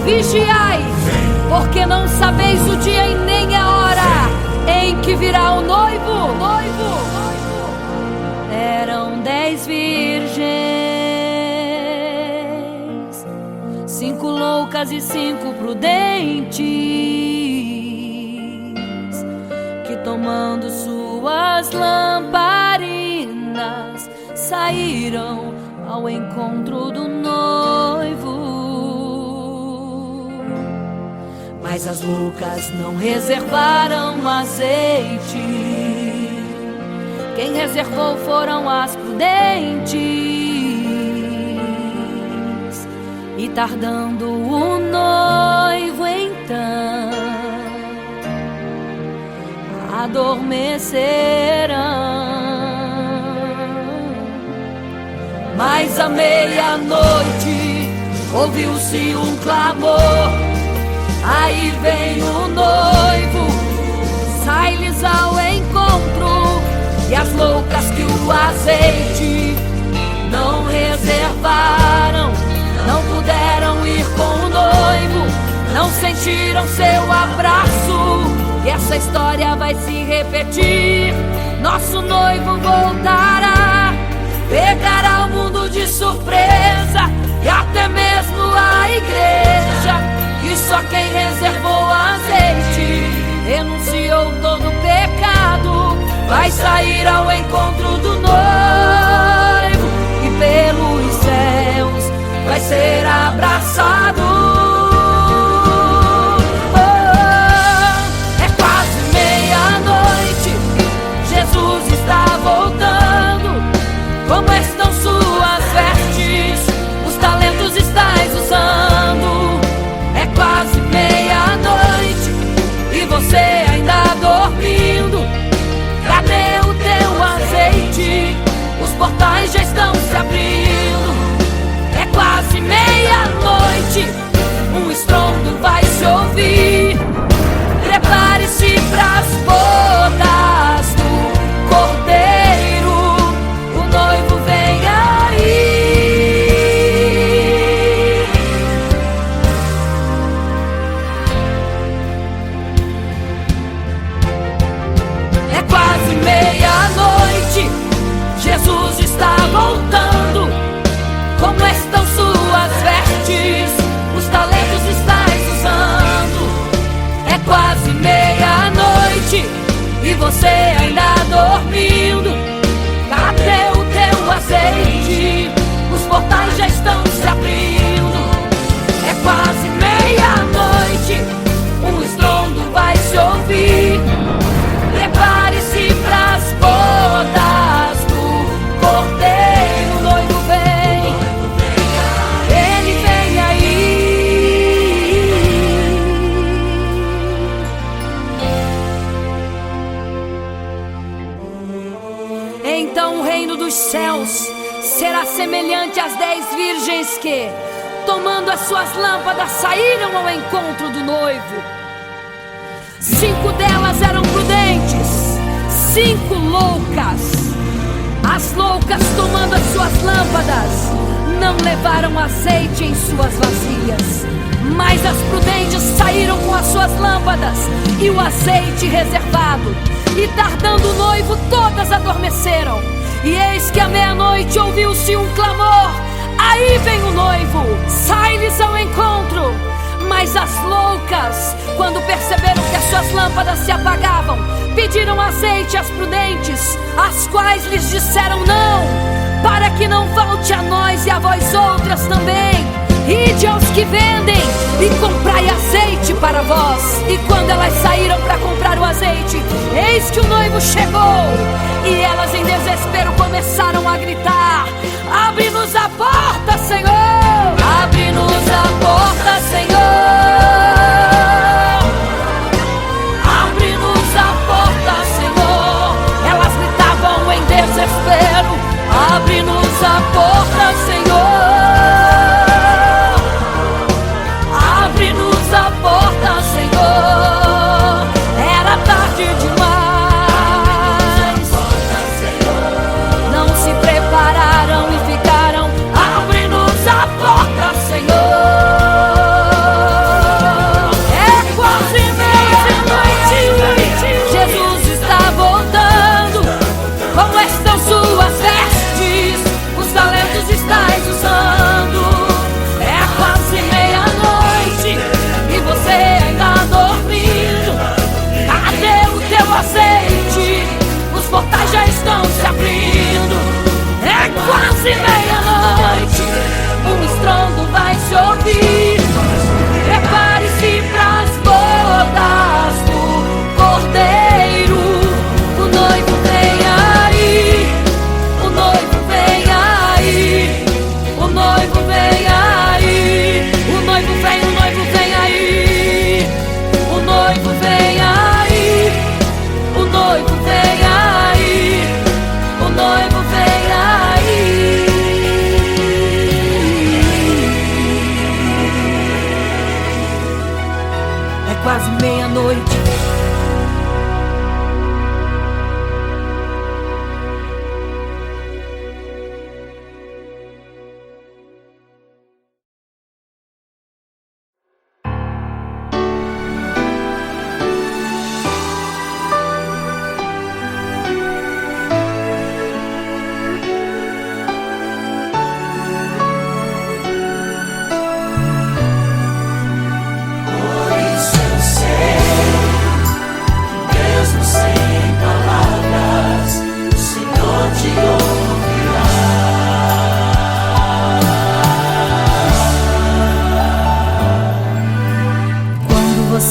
Vigiai, porque não sabeis o dia e nem a hora em que virá o noivo. Eram 10 virgens, 5 loucas e 5 prudentes, que tomando suas lamparinas saíram ao encontro do noivo. Mas as loucas não reservaram azeite. Quem reservou foram as prudentes. E tardando o noivo então, adormecerão. Mas à meia-noite ouviu-se um clamor: aí vem o noivo, sai-lhes ao encontro. E as loucas que o azeite não reservaram, não puderam ir com o noivo, não sentiram seu abraço. E essa história vai se repetir. Nosso noivo voltará, pegará o mundo de surpresa, e até mesmo a igreja. E só quem reservou azeite, renunciou todo o pecado, vai sair ao encontro do noivo, e pelos céus vai ser abraçado. É quase meia-noite, Jesus está voltando. Como estão suas vestes? Os talentos estais usando. É quase meia-noite e você ainda dormindo. Cadê o teu azeite? Os portais já estão se abrindo. É quase meia-noite, um estrondo vai se ouvir. Prepare-se pras bodas do Cordeiro, o noivo vem aí. É quase meia-noite, Jesus está voltando. Como estão suas vestes? Os talentos estais usando. É quase meia-noite e você ainda dormindo. Cadê o teu azeite? Os portais já estão se abrindo. É quase meia-noite, um estrondo vai se ouvir. Prepare-se pras bodas do Cordeiro, o noivo vem, ele vem aí. Então o reino dos céus será semelhante às 10 virgens que, tomando as suas lâmpadas, saíram ao encontro do noivo. 5 delas eram prudentes, 5 loucas. As loucas, tomando as suas lâmpadas, não levaram azeite em suas vasilhas. Mas as prudentes saíram com as suas lâmpadas e o azeite reservado. E tardando o noivo, todas adormeceram. E eis que à meia-noite ouviu-se um clamor: aí vem o noivo, sai-lhes ao encontro. Mas as loucas, quando perceberam que as suas lâmpadas se apagavam, pediram azeite às prudentes, as quais lhes disseram: não, para que não falte a nós e a vós outras também. Ide aos que vendem e comprai azeite para vós. E quando elas saíram para comprar o azeite, eis que o noivo chegou. E elas em desespero começaram a gritar: abre-nos a porta, Senhor! Abre-nos a porta, Senhor! Abre-nos a porta, Senhor! Elas gritavam em desespero: abre-nos a porta, Senhor! Abre-nos a porta, Senhor! Era tarde demais. Não se prepararam e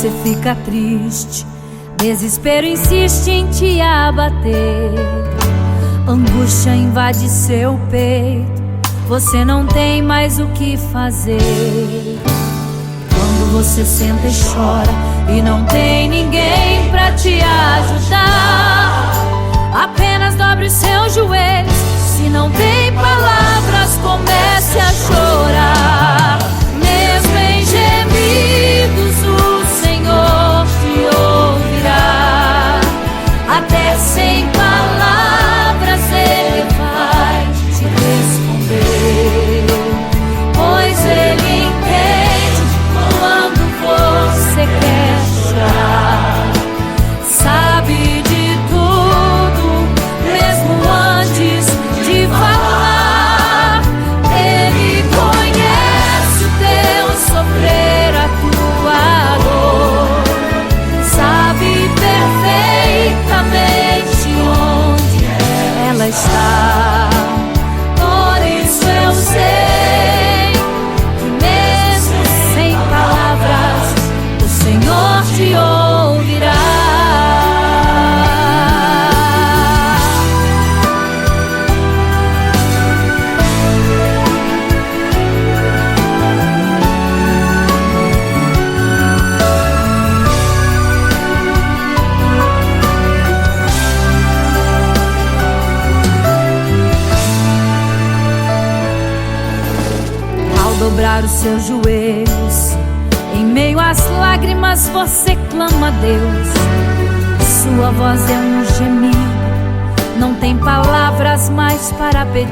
você fica triste, desespero insiste em te abater, angústia invade seu peito, você não tem mais o que fazer. Quando você senta e chora e não tem ninguém pra te ajudar, apenas dobre os seus joelhos. Se não tem palavras, comece a chorar. Mesmo em gemidos, o Senhor te ouvirá. Até sem palavras Ele vai te responder, pois Ele entende quando você quer chorar. Sabe de tudo, mesmo antes de falar. Ele conhece o teu sofrer, a tua dor. Sabe perfeitamente onde ela está. Por isso eu sei que mesmo sem palavras o Senhor te ouvirá. Ao dobrar os seus joelhos, em meio às lágrimas você clama a Deus. Sua voz é um gemido, não tem palavras mais para pedir.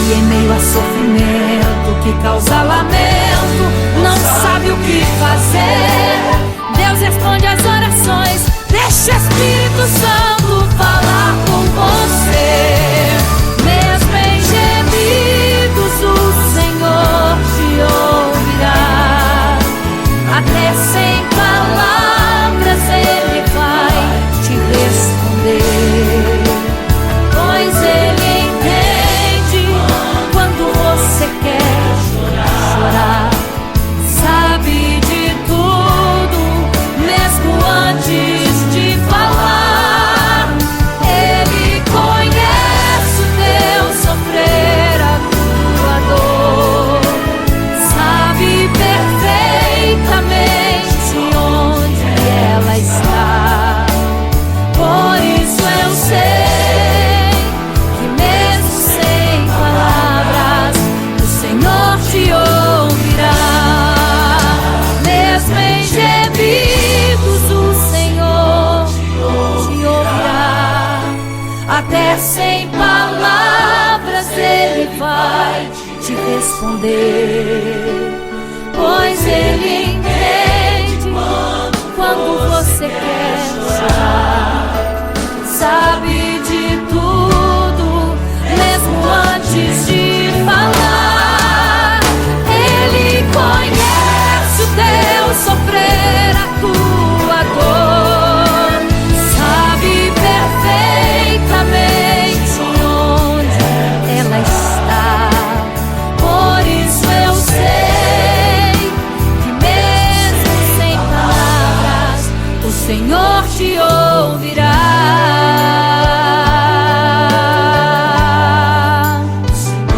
E em meio a sofrimento que causa lamento, não sabe o que fazer. Deus responde às orações, deixa o Espírito Santo falar com você. Mesmo em gemidos o Senhor te ouvirá. Até sem palavras Ele vai te responder, pois Ele entende quando você quer chorar. Sabe de tudo, mesmo antes de falar. Ele conhece o teu sofrer, a tua dor. Sabe perfeitamente onde ela está. Por isso eu sei que mesmo sem palavras o Senhor te ouvirá. Mesmo em gemidos o Senhor te ouvirá. Até sem palavras Ele vai te responder, pois Ele entende quando você quer chorar. Sabe de tudo, mesmo antes de falar. Ele conhece o teu sofrer, a tua dor. Sabe perfeitamente onde ela está. Por isso eu sei que mesmo sem palavras o Senhor te ouvirá. O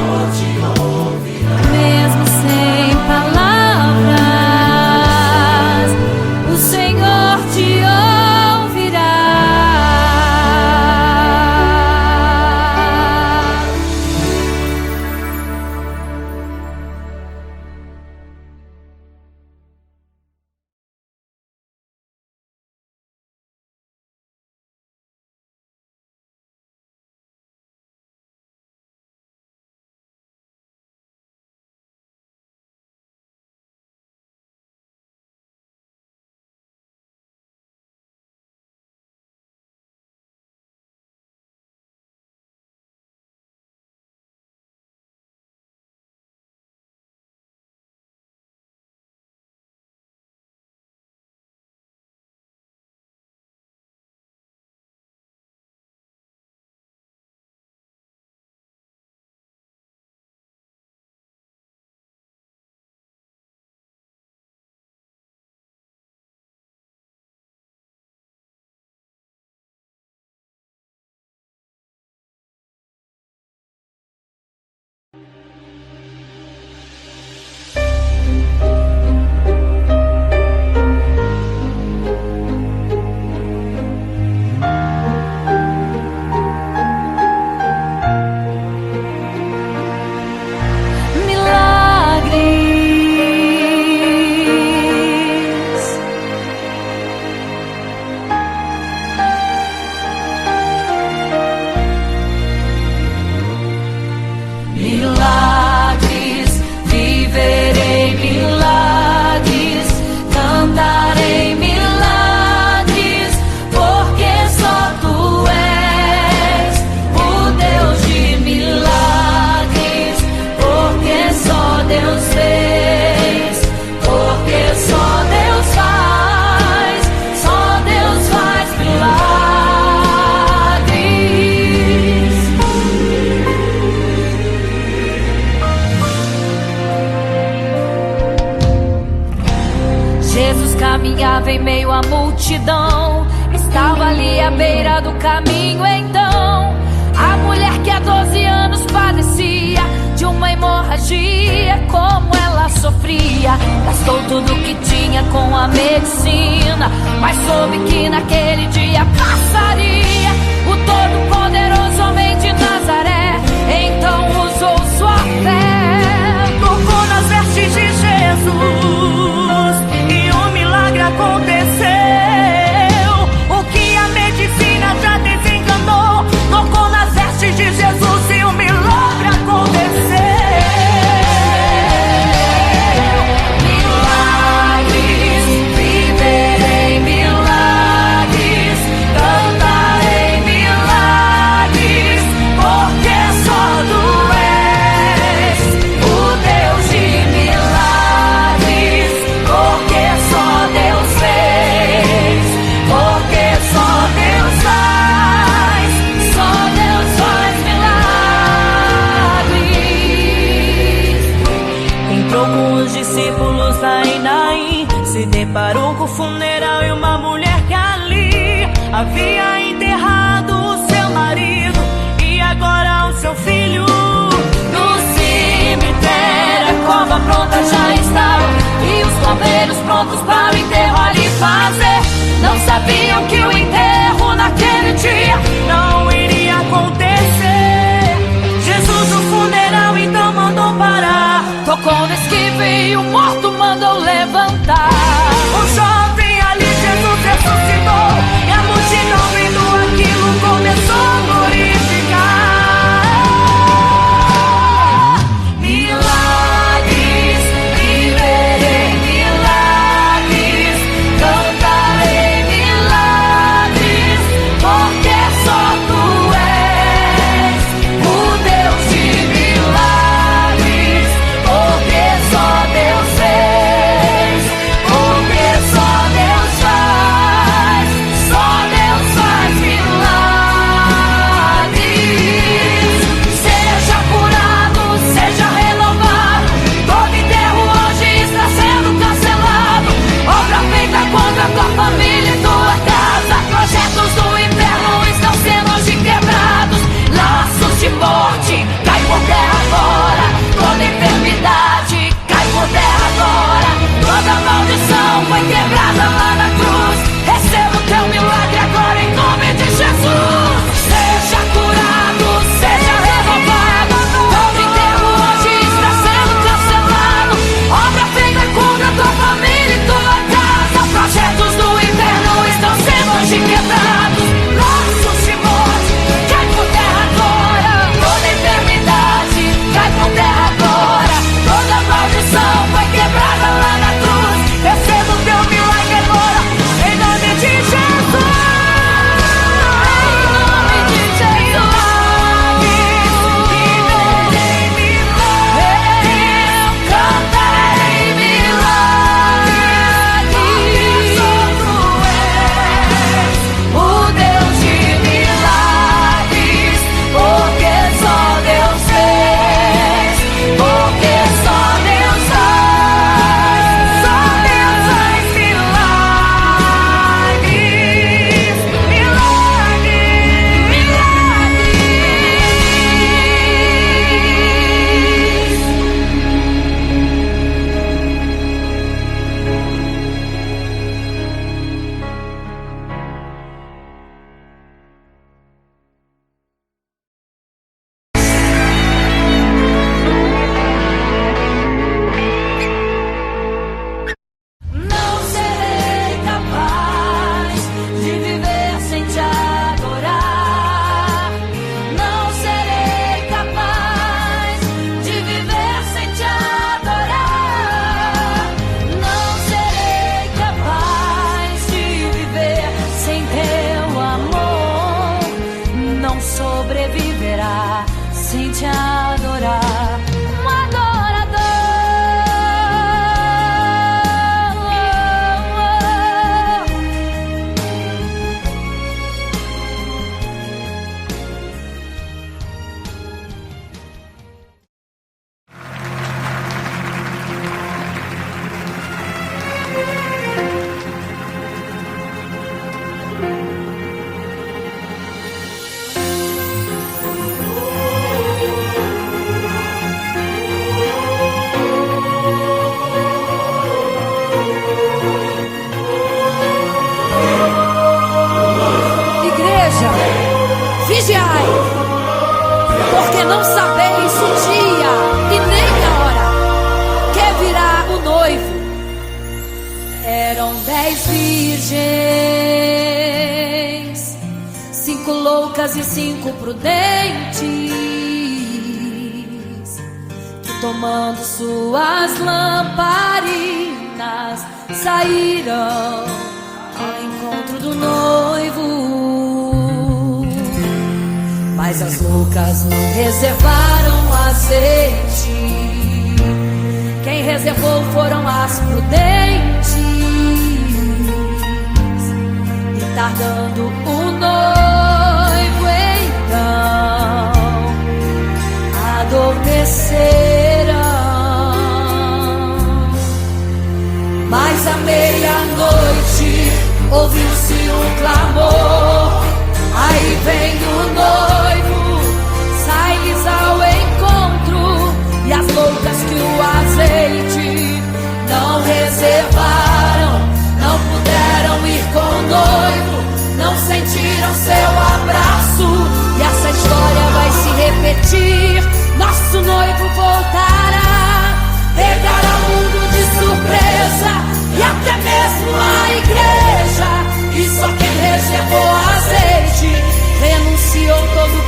andava em meio à multidão, estava ali à beira do caminho. Então a mulher que há 12 anos padecia de uma hemorragia, como ela sofria, gastou tudo que tinha com a medicina, mas soube que naquele dia passaria o todo-poderoso homem de Nazaré. Então usou sua fé, tocou nas vestes de Jesus e um milagre aconteceu. O que a medicina já desenganou, tocou nas vestes de Jesus e um milagre aconteceu. Milagres, viverei milagres, cantarei milagres, porque só tu és o Deus de milagres, porque só Deus fez, porque só Deus faz, só Deus faz milagres. Entrou com os discípulos lá em Naim, se deparou com o funeral e uma mulher que ali havia enterrado o seu marido e agora o seu filho. No cemitério a cova pronta já estava e os coveiros prontos para o enterro ali fazer. Não sabiam que o enterro naquele dia não iria acontecer. Jesus no funeral então mandou parar, tocou no esquife e o morto mandou levantar. o jovem ali Jesus ressuscitou e a multidão vendo aquilo começou a glorificar. Milagres, viverei milagres, cantarei milagres, porque só tu loucas e 5 prudentes, que tomando suas lamparinas saíram ao encontro do noivo. Mas as loucas não reservaram azeite, quem reservou foram as prudentes. E tardando o noivo então adormeceram. Mas à meia-noite ouviu-se um clamor, aí vem o noivo, sai-lhes ao encontro. E as loucas que o azeite não reservaram, não puderam ir com o noivo, não sentiram seu abraço. E essa história vai se repetir, nosso noivo voltará, pegará o mundo de surpresa e até mesmo a igreja. E só quem reservou azeite renunciou todo o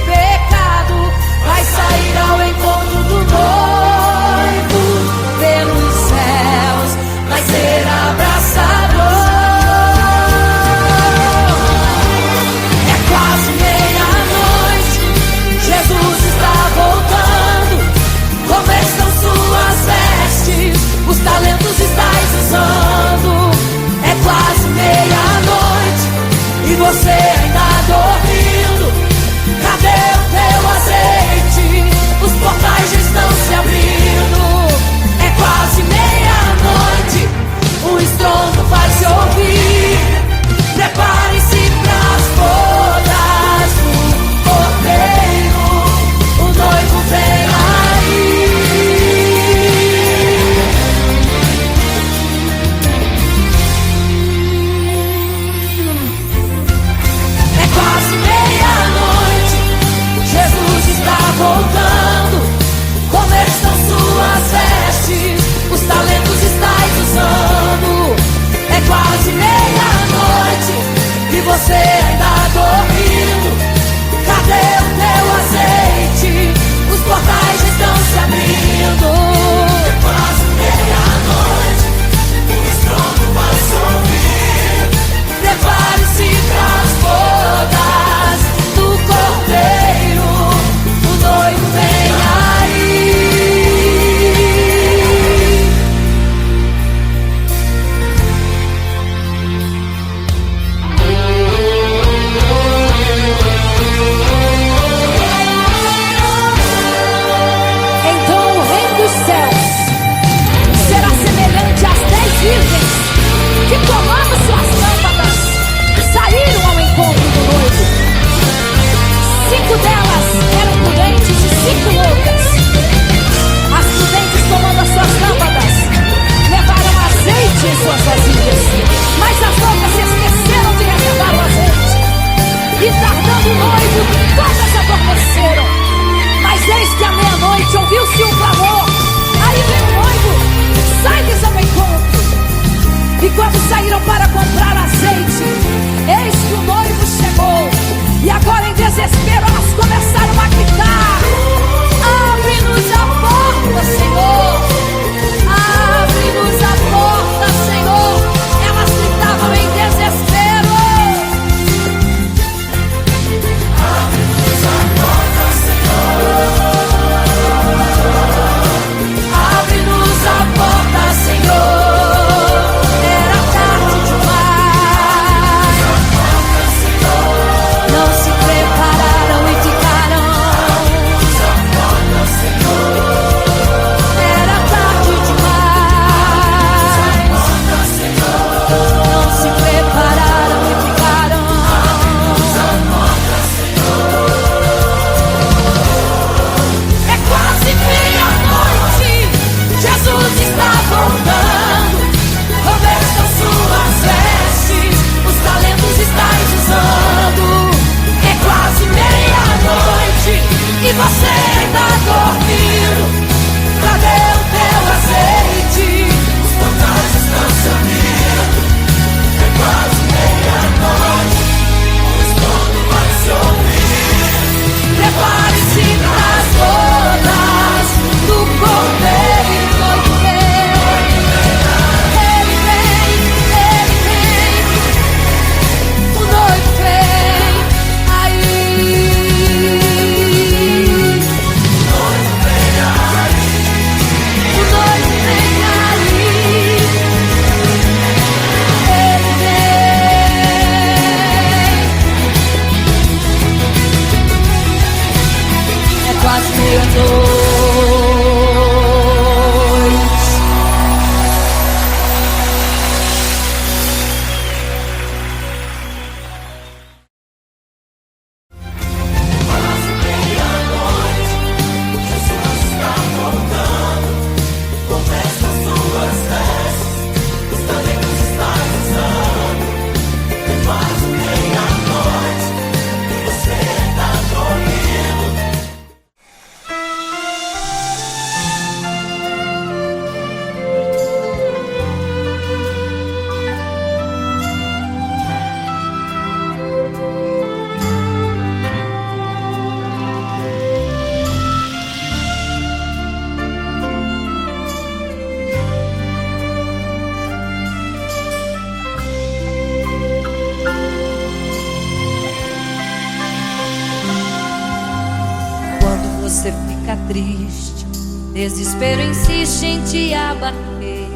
triste, desespero insiste em te abater,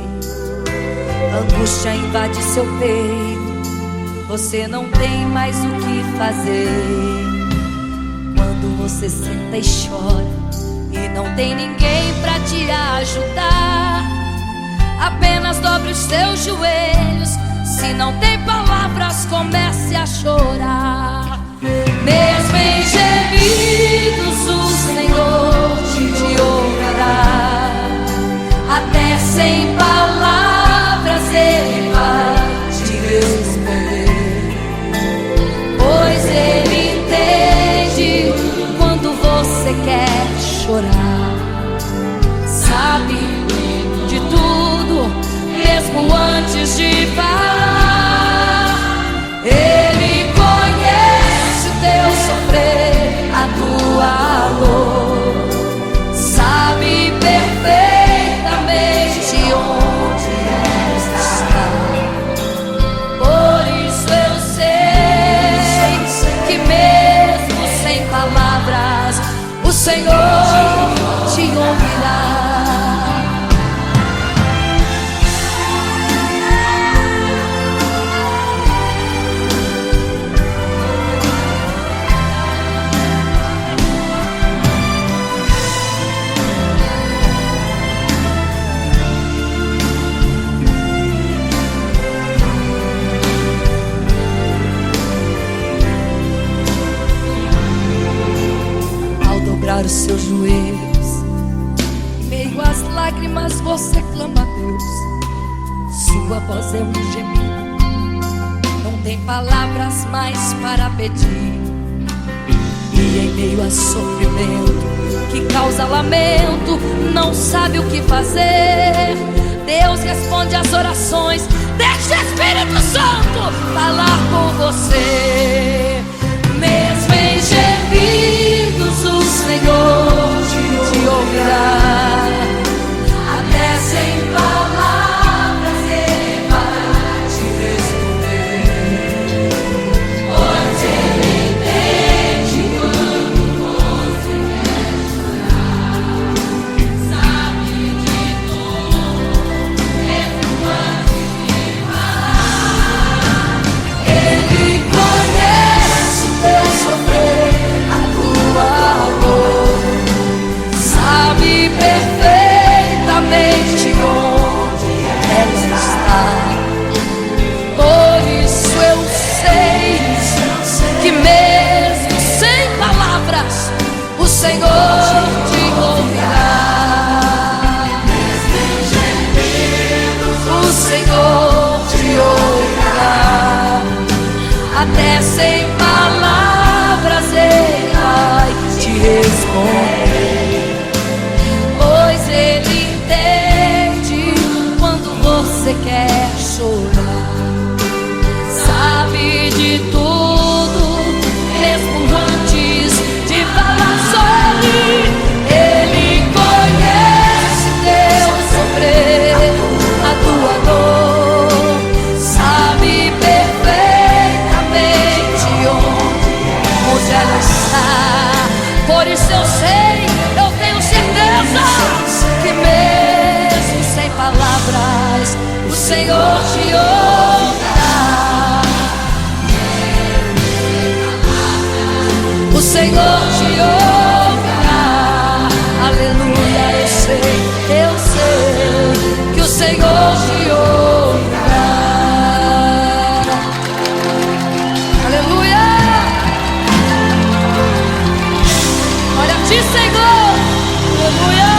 angústia invade seu peito, você não tem mais o que fazer. Quando você senta e chora e não tem ninguém pra te ajudar, apenas dobre os seus joelhos. Se não tem palavras, comece a chorar. Mesmo em gemidos o Senhor te ouvirá. Até sem palavras Ele vai te responder, pois Ele entende quando você quer chorar. Sabe de tudo, mesmo antes de falar. Ele conhece o teu sofrer, a tua dor, sabe perfeitamente onde está. Por isso eu sei que mesmo sem palavras o Senhor te ouvirá. Os seus joelhos, em meio às lágrimas você clama a Deus. Sua voz é um gemido, não tem palavras mais para pedir. E em meio a sofrimento que causa lamento, não sabe o que fazer. Deus responde às orações, deixa o Espírito Santo falar com você. Mesmo em gemidos o Senhor te ouvirá. Até sem palavras Ele vai te responder, pois Ele entende quando você quer chorar. Sabe de tudo, mesmo antes de falar. Ele conhece o teu sofrer, a tua dor, sabe perfeitamente onde ela está. Por isso eu sei que mesmo sem palavras o Senhor te ouvirá. O Senhor te ouvirá. Até sem palavras Ele vai te responder, pois Ele entende quando você quer chorar. Sabe de tudo, mesmo antes de falar sobre. Ele conhece teu sofrer, a tua dor, sabe perfeitamente onde ela está. Por isso eu sei, eu tenho certeza que mesmo sem palavras o Senhor te ouvirá. O Senhor te ouvirá. Aleluia, eu sei que o Senhor te ouvirá. Aleluia. Olha a ti, Senhor. Aleluia.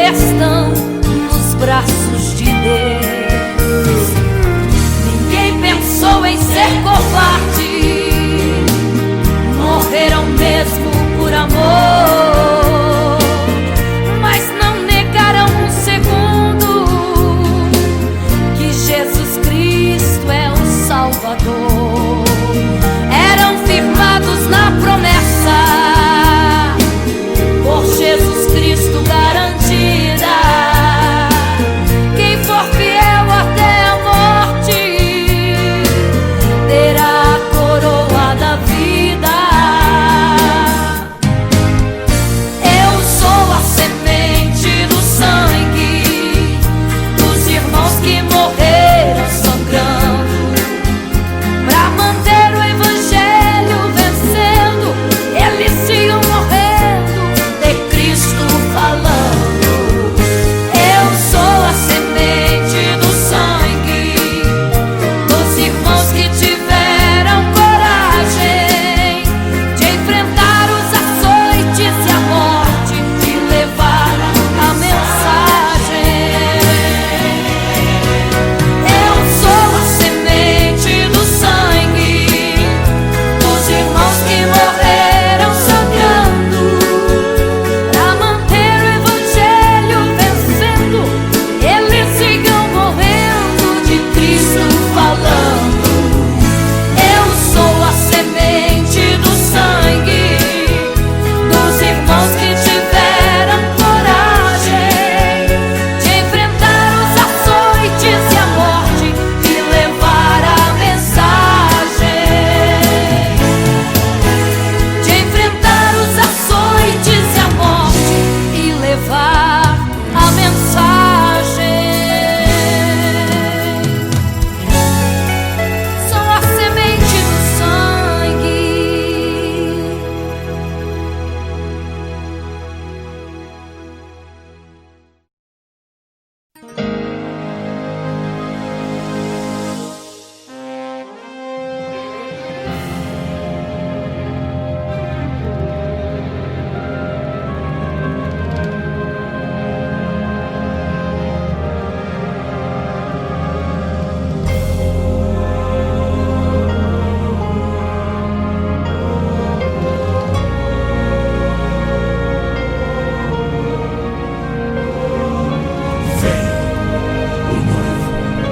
estão nos braços de Deus. Ninguém pensou em ser covarde, morreram mesmo por amor, mas não negaram um segundo que Jesus Cristo é o Salvador. Eram firmados na promessa, por Jesus Cristo garantida. Quem for fiel até a morte terá a coroa da vida. Eu sou a semente do sangue dos irmãos que morreram sangrando pra manter o evangelho vencendo. Eles iam morrendo de Cristo falando. Eu sou a semente do sangue dos irmãos que tiveram coragem de enfrentar os açoites e a morte e levar a mensagem. Eu sou a semente do sangue dos irmãos que morreram sangrando pra manter o evangelho vencendo. Eles sigam morrendo de Cristo falando. Eu sou a semente do sangue dos irmãos que tiveram coragem de enfrentar os açoites e a morte e levar a mensagem. De enfrentar os açoites e a morte e levar a mensagem. Sou a semente do sangue.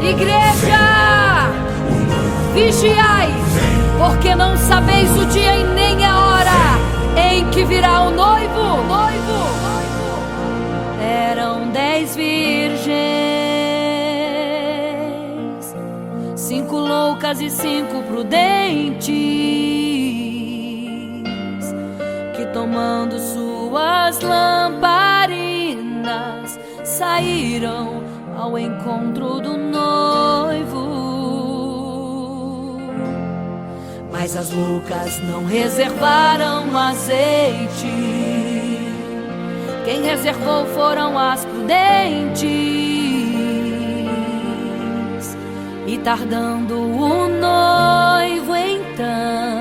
Igreja, vigiai, porque não sabeis o dia e nem a hora em que virá o noivo. Eram 10 virgens, 5 loucas e 5 prudentes, que tomando suas lamparinas saíram ao encontro do noivo. Mas as loucas não reservaram azeite, quem reservou foram as prudentes. E tardando o noivo então,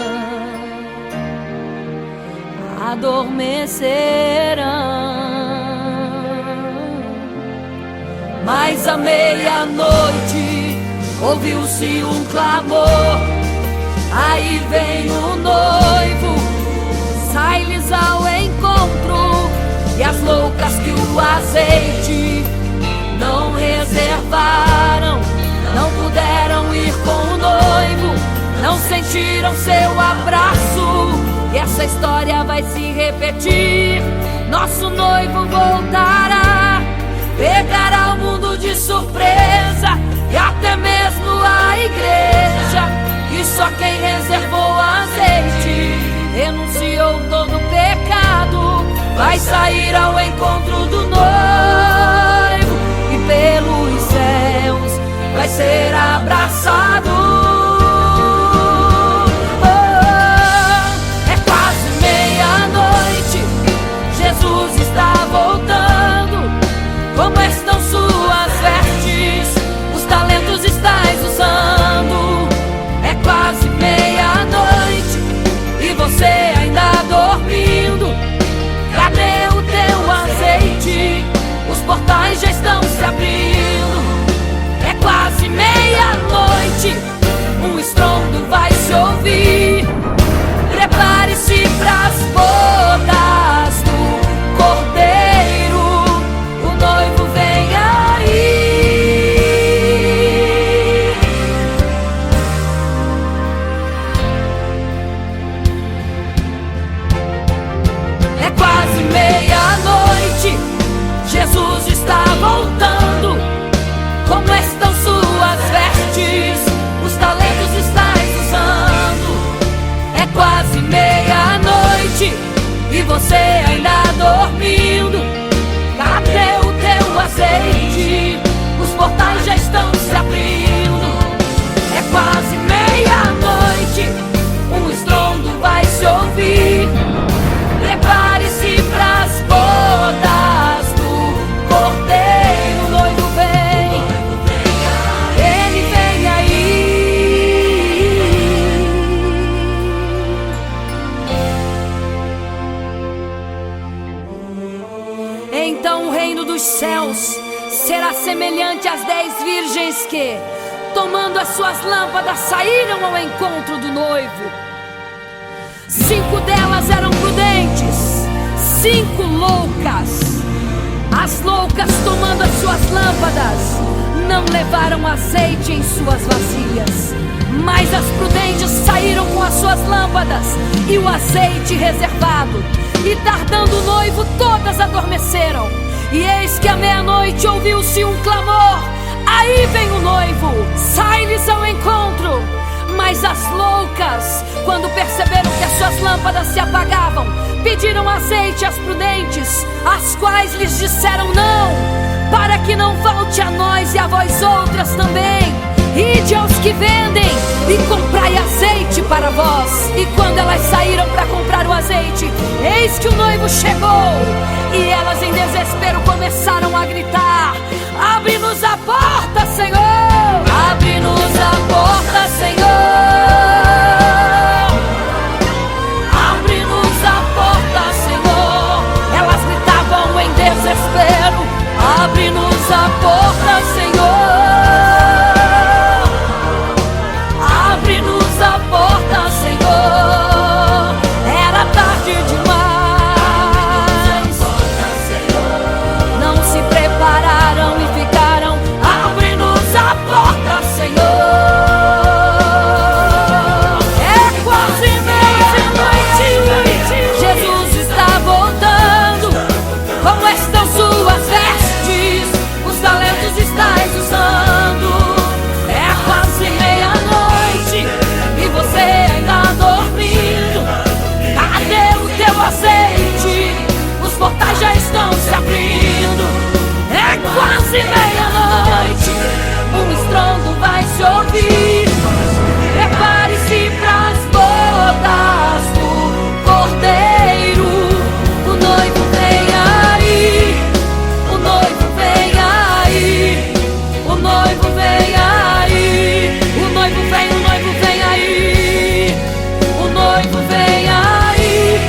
adormecerão. Mas à meia-noite ouviu-se um clamor: aí vem o noivo, sai-lhes ao encontro. E as loucas que o azeite não reservaram, não puderam ir com o noivo, não sentiram seu abraço. E essa história vai se repetir. Nosso noivo voltará, pegará o mundo de surpresa, e até mesmo a igreja. E só quem reservou azeite, renunciou todo o pecado, vai sair ao encontro do noivo, e pelos céus vai ser abraçado. É quase meia-noite, Jesus está voltando. Como estão suas vestes? Os talentos estais usando. É quase meia-noite e você ainda dormindo. Cadê o teu azeite? Os está voltando. Como estão suas vestes? Os talentos estás usando. É quase meia-noite e você ainda dormindo. Cadê o teu azeite? Os portais já estão se abrindo. É quase meia-noite, um estrondo vai se ouvir. Prepare-se pras bodas do Cordeiro. O noivo vem, ele vem aí. Então o reino dos céus será semelhante às 10 virgens que, tomando as suas lâmpadas, saíram ao encontro do noivo. 5 delas eram prudentes, 5 loucas. As loucas, tomando as suas lâmpadas, não levaram azeite em suas vasilhas. Mas as prudentes saíram com as suas lâmpadas e o azeite reservado. E tardando o noivo, todas adormeceram. E eis que à meia-noite ouviu-se um clamor: aí vem o noivo, sai-lhes ao encontro. Mas as loucas, quando perceberam que as suas lâmpadas se apagavam, pediram azeite às prudentes, as quais lhes disseram: não, para que não falte a nós e a vós outras também. Ide aos que vendem e comprai azeite para vós. E quando elas saíram para comprar o azeite, eis que o noivo chegou. E elas em desespero começaram a gritar: abre-nos a porta, Senhor! Abre-nos a porta, Senhor! Abre-nos a porta, Senhor! Elas gritavam em desespero: abre-nos a porta, Senhor! Abre-nos a porta, Senhor! Era tarde demais. Não se prepararam e ficaram: abre-nos a porta, Senhor! É quase meia-noite, Jesus está voltando. Como estão suas vestes? Os talentos estás usando. É quase meia-noite e você ainda dormindo. Cadê o teu azeite? Os portais já estão se abrindo. É quase meia-noite, um estrondo vai se ouvir. Prepare-se pras bodas do Cordeiro. O noivo vem aí, o noivo vem aí, o noivo vem aí, o noivo vem, o noivo vem aí, o noivo vem aí,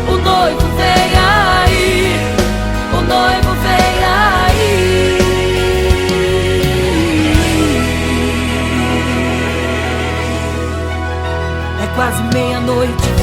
o noivo vem aí, o noivo vem aí. É quase meia-noite.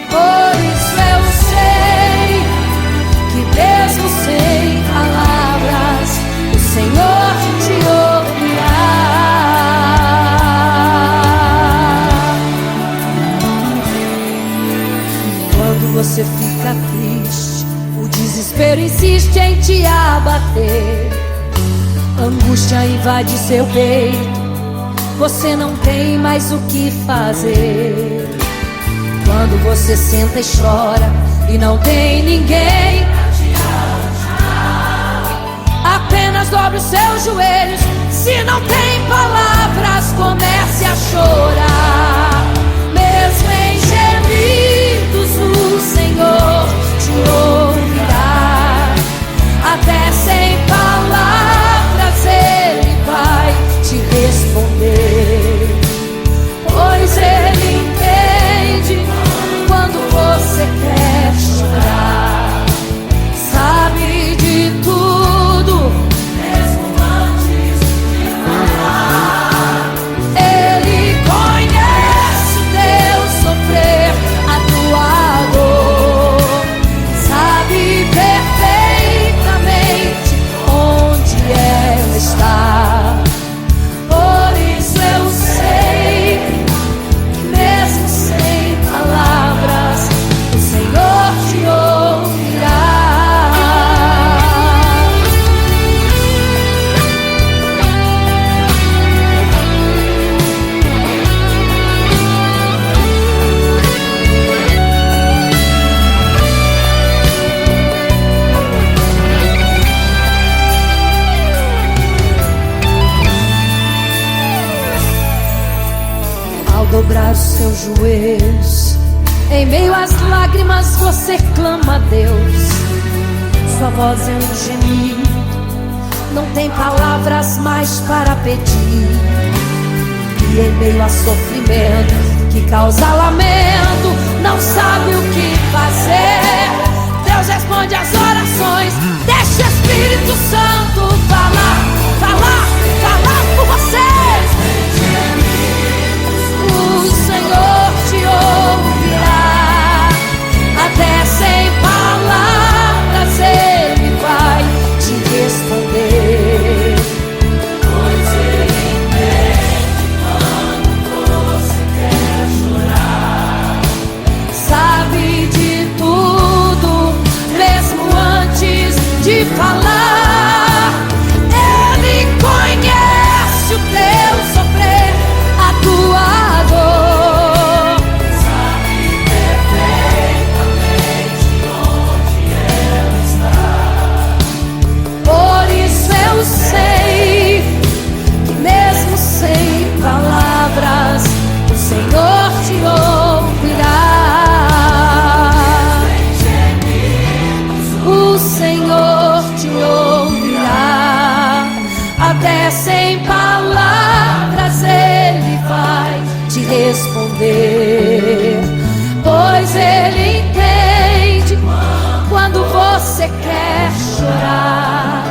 Por isso eu sei que mesmo sem palavras, o Senhor te ouvirá. Quando você fica triste, o desespero insiste em te abater. Angústia invade seu peito, você não tem mais o que fazer. Quando você senta e chora e não tem ninguém, apenas dobre os seus joelhos. Se não tem palavras, comece a chorar. Mesmo em gemidos, o Senhor te ouvirá. Até sem palavras Ele vai te responder, pois Ele entende quando você quer chorar. Sabe de tudo, mesmo antes de falar. seus joelhos. Em meio às lágrimas você clama a Deus. Sua voz é um gemido, não tem palavras mais para pedir. E em meio a sofrimento que causa lamento, não sabe o que fazer. Deus responde às orações. Deixa o Espírito Santo falar, falar, falar por você. O Senhor te ouvirá, até sem palavras Ele vai te responder. Pois Ele entende quando você quer chorar. Sabe de tudo, mesmo antes de falar. Ele conhece o teu sofrer, a tua dor. Sabe perfeitamente onde ela está. Por isso eu sei que mesmo sem palavras o Senhor te ouvirá. O Senhor te ouvirá, até sem palavras Ele vai te responder. Pois Ele entende quando você quer chorar.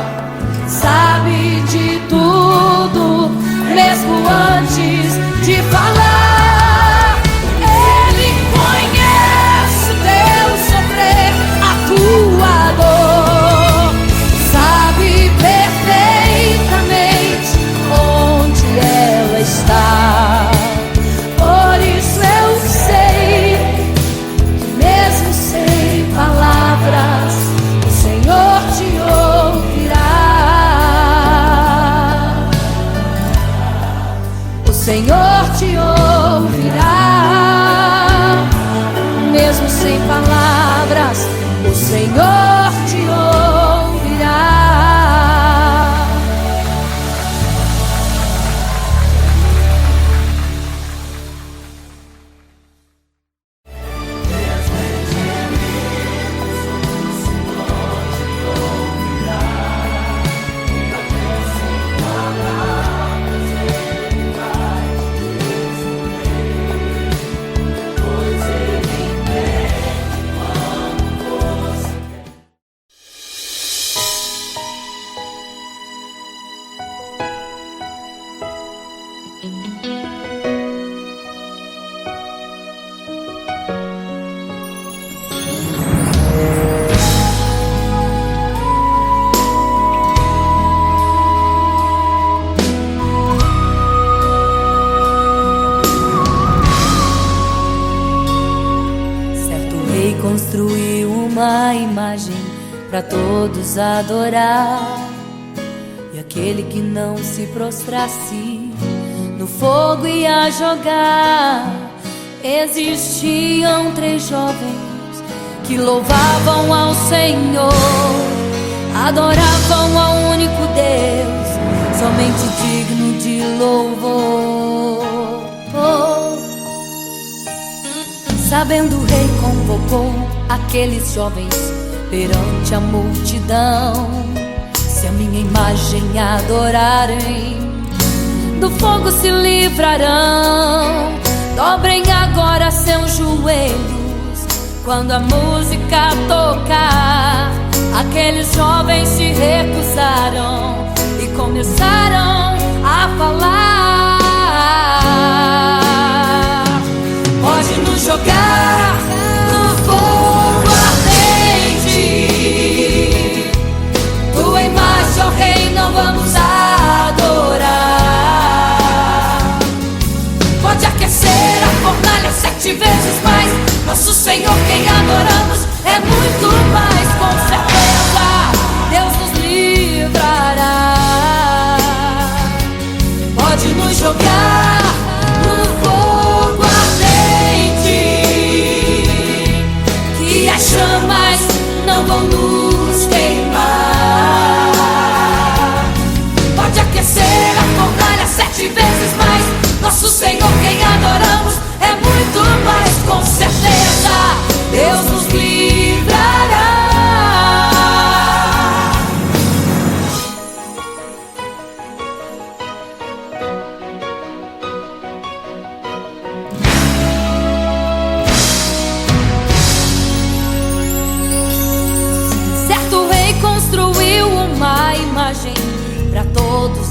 Sabe de tudo, mesmo antes de falar. Ele conhece o teu sofrer, a tua dor. Sabe perfeitamente onde ela está. Por isso eu sei que mesmo sem palavras o Senhor te ouvirá. O Senhor te ouvirá, mesmo sem palavras o Senhor te ouvirá. Construiu uma imagem para todos adorar, e aquele que não se prostrasse no fogo ia jogar. Existiam 3 jovens que louvavam ao Senhor, adoravam ao único Deus, somente digno de louvor. Sabendo, o rei convocou aqueles jovens perante a multidão. Se a minha imagem adorarem, do fogo se livrarão. Dobrem agora seus joelhos quando a música tocar. Aqueles jovens se recusaram e começaram a falar. Pode nos jogar no fogo ardente, tua imagem, ó Rei, não vamos adorar. Pode aquecer a fornalha 7 vezes mais. Nosso Senhor, quem adoramos, é muito mais. Com certeza Deus nos livrará.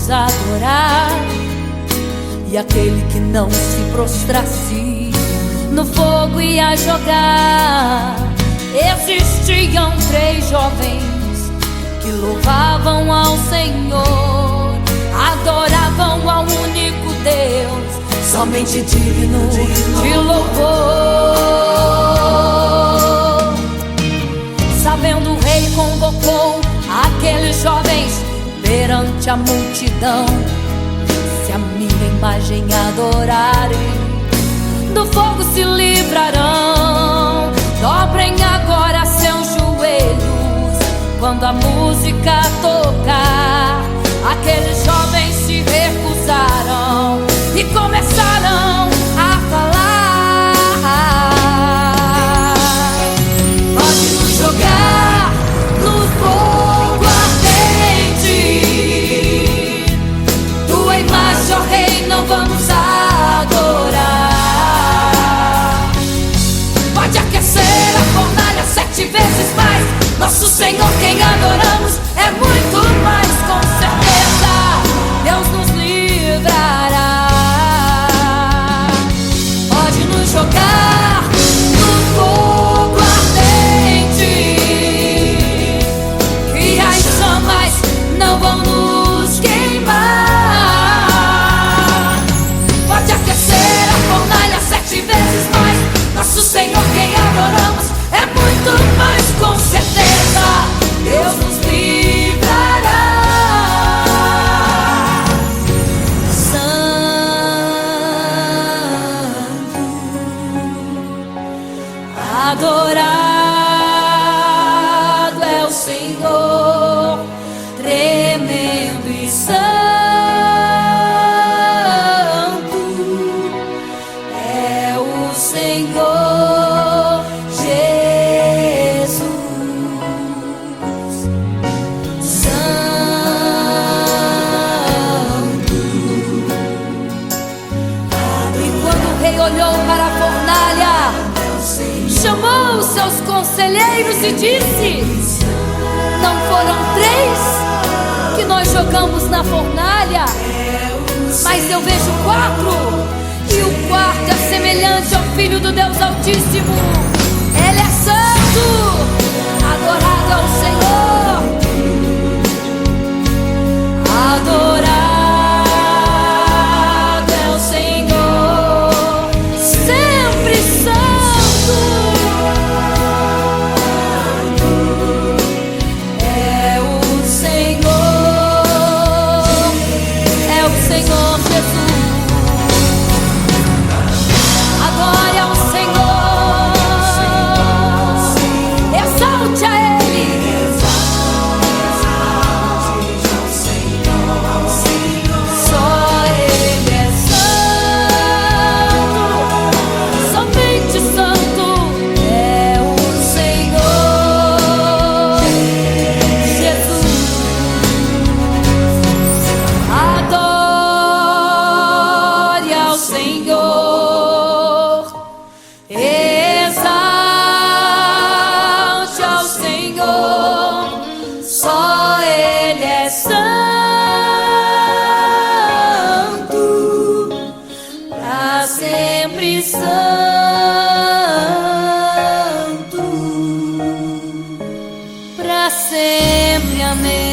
vamos adorar. E aquele que não se prostrasse no fogo ia jogar. Existiam 3 jovens que louvavam ao Senhor, adoravam ao único Deus, somente digno de louvor. Sabendo, o rei convocou aqueles jovens perante a multidão. Se a minha imagem adorarem, do fogo se livrarão. Dobrem agora seus joelhos quando a música tocar. Aqueles jovens se recusaram e começaram a falar: pode nos jogar no fogo ardente. Tua imagem, ó Rei, não vamos adorar. Pode aquecer a fornalha 7 vezes mais. Nosso Senhor, quem adoramos, é muito mais, com certeza Deus nos livrará. Pode nos jogar no fogo ardente, que as chamas não vão nos queimar. Pode aquecer a fornalha 7 vezes mais. Nosso Senhor, quem adoramos, é muito mais, com certeza Deus nos livrará. Santo, adorado é o Senhor, tremendo e santo é o Senhor Jesus. Santo. E quando o rei olhou para a fornalha, chamou os seus conselheiros e disse: não foram 3 que nós jogamos na fornalha, mas eu vejo 4, e o quarto é semelhante ao Filho do Deus Altíssimo. Ele é santo, adorado ao Senhor, adorado é o Senhor, sempre santo é o Senhor, é o Senhor Jesus. Adore ao Senhor, exalte a Ele. Só Ele é santo, somente santo é o Senhor Jesus. Adore ao Senhor, exalte ao Senhor, só Ele é santo, pra sempre santo, pra sempre. Amém.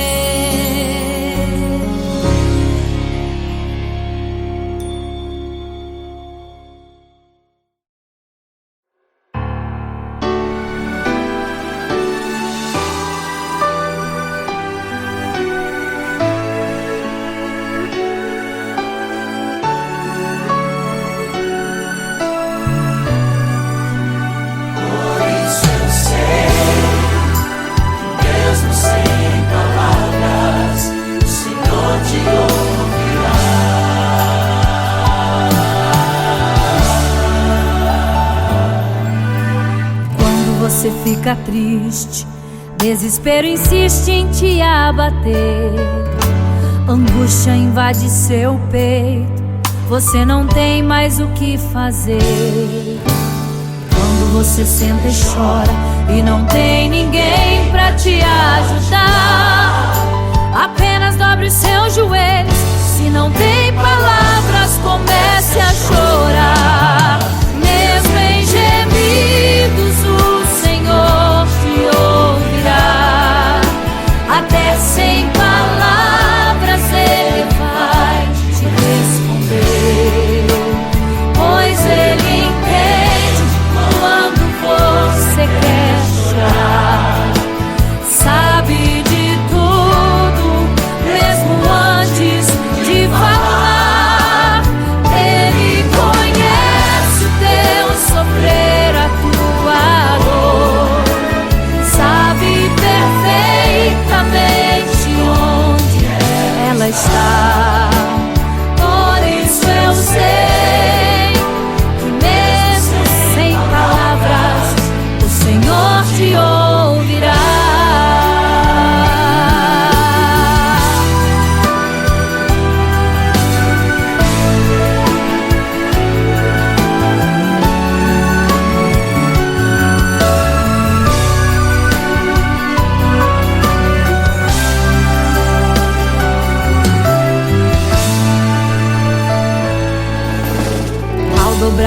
Mesmo sem palavras, o Senhor te ouvirá. Quando você fica triste, desespero insiste em te abater, angústia invade seu peito, você não tem mais o que fazer. Quando você senta e chora e não tem ninguém pra te ajudar, apenas dobre os seus joelhos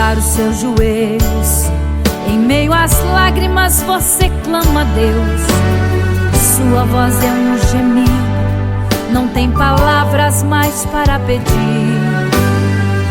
dobrar os seus joelhos. Em meio às lágrimas você clama a Deus. Sua voz é um gemido, não tem palavras mais para pedir.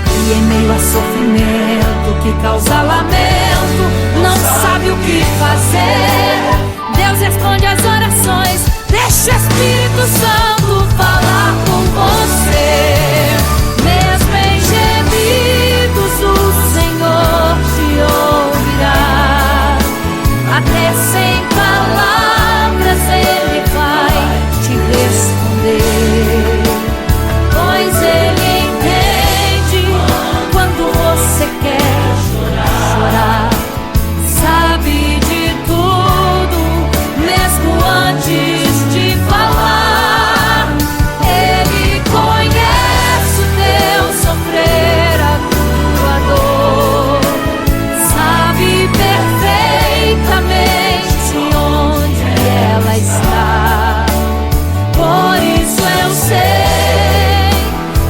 E em meio a sofrimento que causa lamento, não sabe o que fazer. Deus responde às orações, deixa o Espírito Santo falar com você. Mesmo em gemidos o Senhor te ouvirá. Até sem palavras Ele vai te responder. Pois Ele entende quando você quer chorar. Sabe de tudo, mesmo antes de falar. Ele conhece o teu sofrer, a tua dor. Sabe perfeitamente onde ela está. Por isso eu sei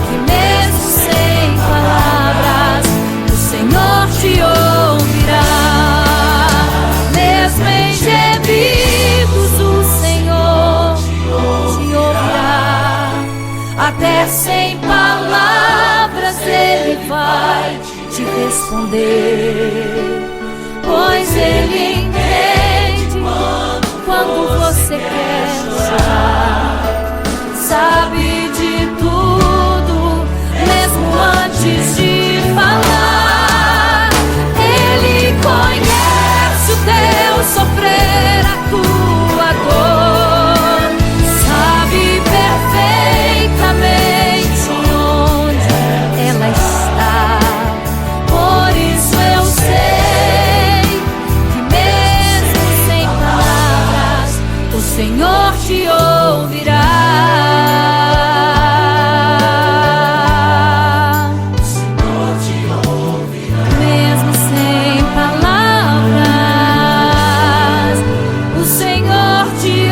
que mesmo sem palavras o Senhor te ouvirá. Mesmo em gemidos o Senhor te ouvirá. Até sem palavras Ele vai te responder. Pois Ele entende quando você quer chorar. Sabe de tudo, mesmo antes de falar. Ele conhece o teu sofrer, a tua dor. Sabe perfeitamente onde ela está. Por isso eu sei que mesmo sem palavras o Senhor te ouvirá. Mesmo sem palavras o Senhor te ouvirá.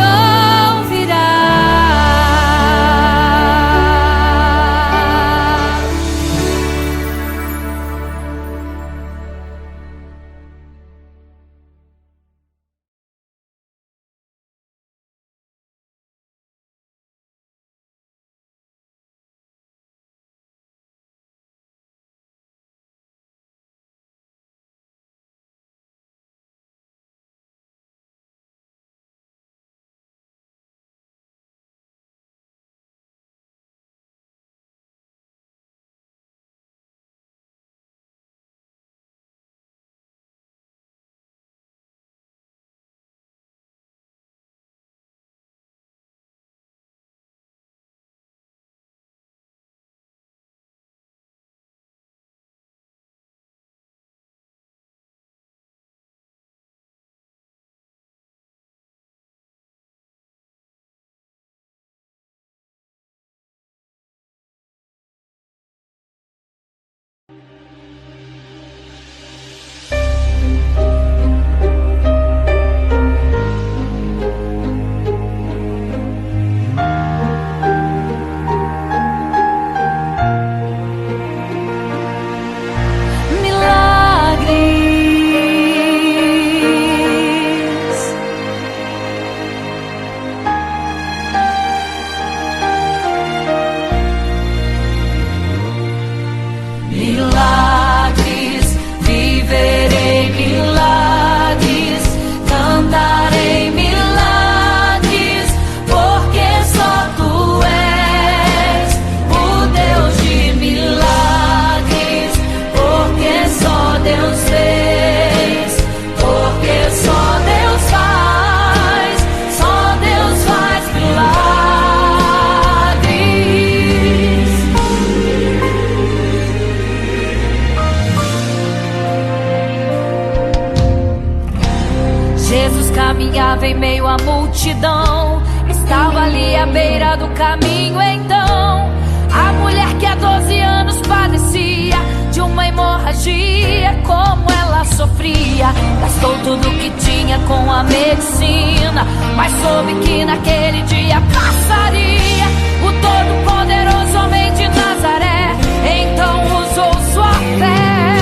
Caminhava em meio à multidão, estava ali à beira do caminho. Então a mulher que há 12 anos padecia de uma hemorragia, como ela sofria, gastou tudo que tinha com a medicina, mas soube que naquele dia passaria o Todo-Poderoso homem de Nazaré. Então usou sua fé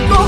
no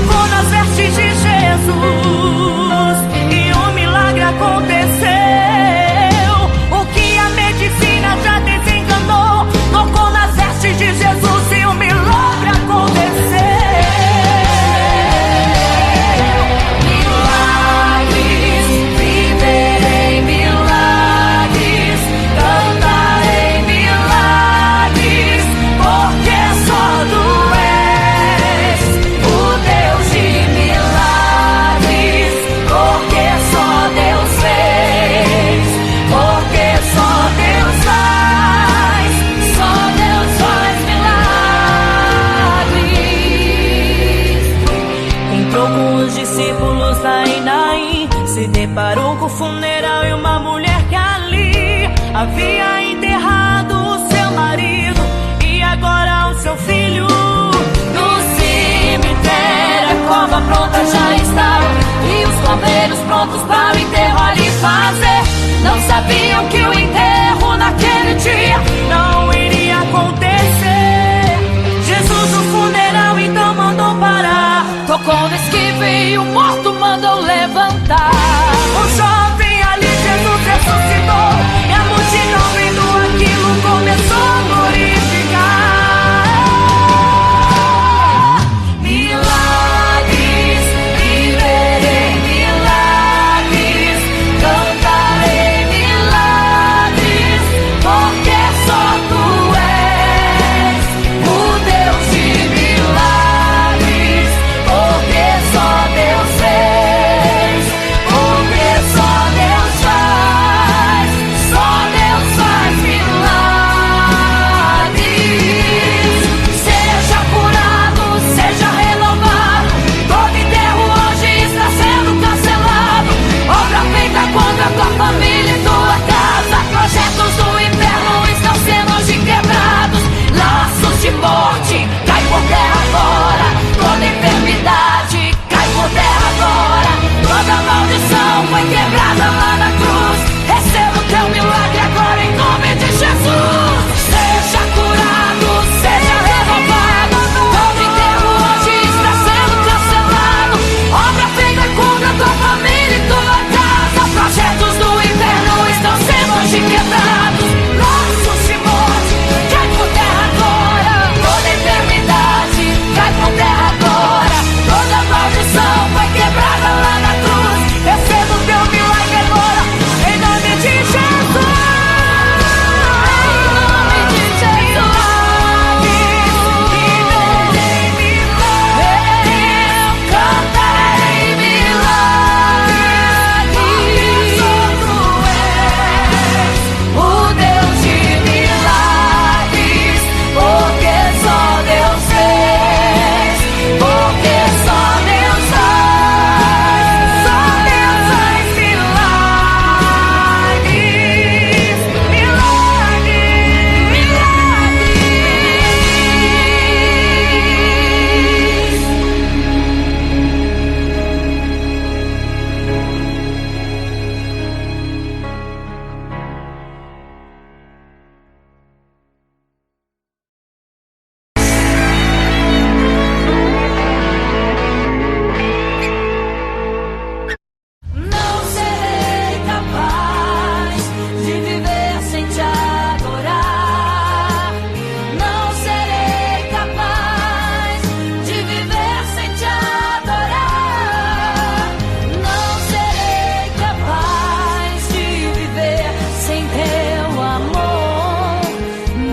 funeral e uma mulher que ali havia enterrado o seu marido e agora o seu filho. No cemitério a cova pronta já estava e os coveiros prontos para o enterro ali fazer. Não sabiam que o enterro naquele dia não iria acontecer. Jesus no funeral então mandou parar, tocou no esquife e o morto mandou levantar. O jovem ali Jesus ressuscitou e a multidão vendo aquilo começou a glorificar. Milagres, viverei milagres, cantarei milagres, porque só tu és o Deus de milagres, porque só Deus fez, porque só Deus faz milagres. Seja curado, seja renovado, todo enterro hoje está sendo cancelado. Obra feita contra a tua família e tua casa, projetos do inferno estão sendo hoje quebrados. Laços de morte cai por terra agora, toda enfermidade cai por terra agora, toda maldição foi quebrada lá na cruz. Receba o teu milagre agora em nome de Jesus. Seja curado, seja renovado, todo enterro hoje está sendo cancelado. Obra feita contra a tua família e tua casa, projetos do inferno estão sendo hoje quebrados. Laços de morte cai por terra agora, toda enfermidade cai por terra agora, toda maldição foi quebrada lá na cruz. Receba o teu milagre agora em nome de Jesus. Em nome de Jesus. Viverei milagres, cantarei milagres, porque só tu és o Deus de milagres, porque só Deus fez, porque só Deus faz milagres, Não serei capaz de viver sem te adorar. Não serei capaz de viver sem te adorar. Não serei capaz de viver sem teu amor.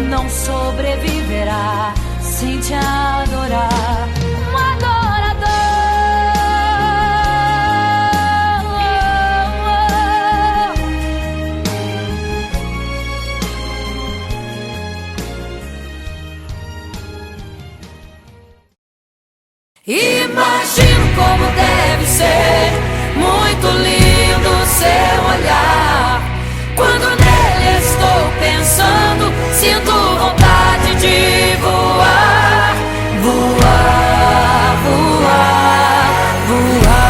Não sobreviverá sem te adorar. Um adorador. Imagino como deve ser muito lindo seu olhar. Quando nele estou pensando, sinto vontade de voar, voar, voar, voar.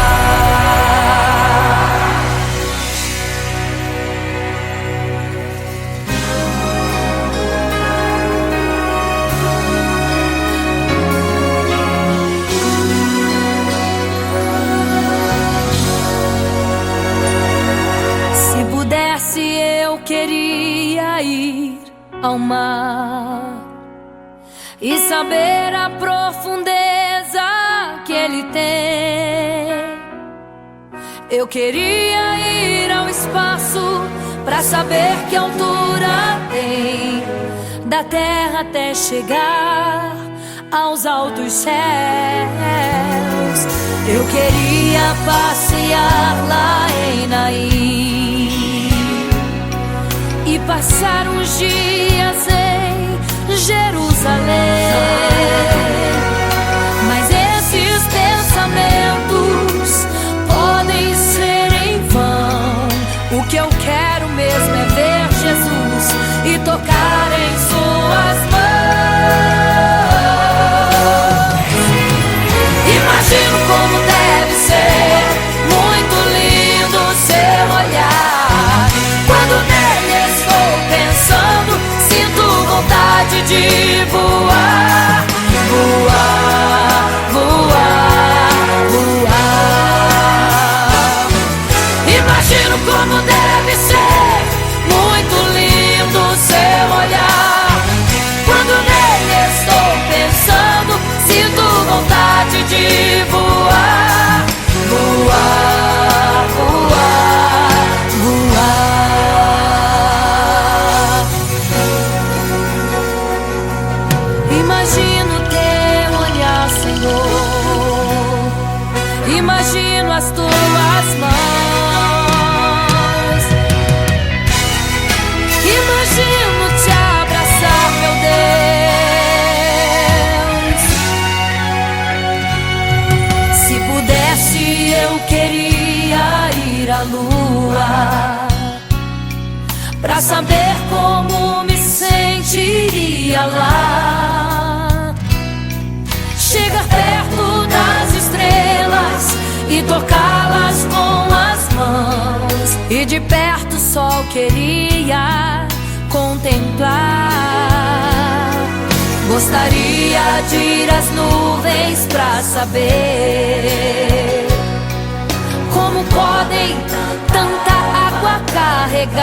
Se pudesse eu queria ir ao mar e saber a profundeza que ele tem. Eu queria ir ao espaço pra saber que altura tem, da terra até chegar aos altos céus. Eu queria passear lá em Naim e passar uns dias em Jerusalém. Mas esses pensamentos podem ser em vão de voar, voar, voar, voar. Imagino como deve ser muito lindo seu olhar. Quando nele estou pensando, sinto vontade de voar, voar, voar, voar. Imagino teu olhar, Senhor. Imagino as tuas mãos. Imagino te abraçar, meu Deus. Se pudesse, eu queria ir à lua pra saber como me sentiria lá. Chegar perto das estrelas e tocá-las com as mãos, e de perto só queria contemplar. Gostaria de ir às nuvens pra saber como podem tanta água carregar.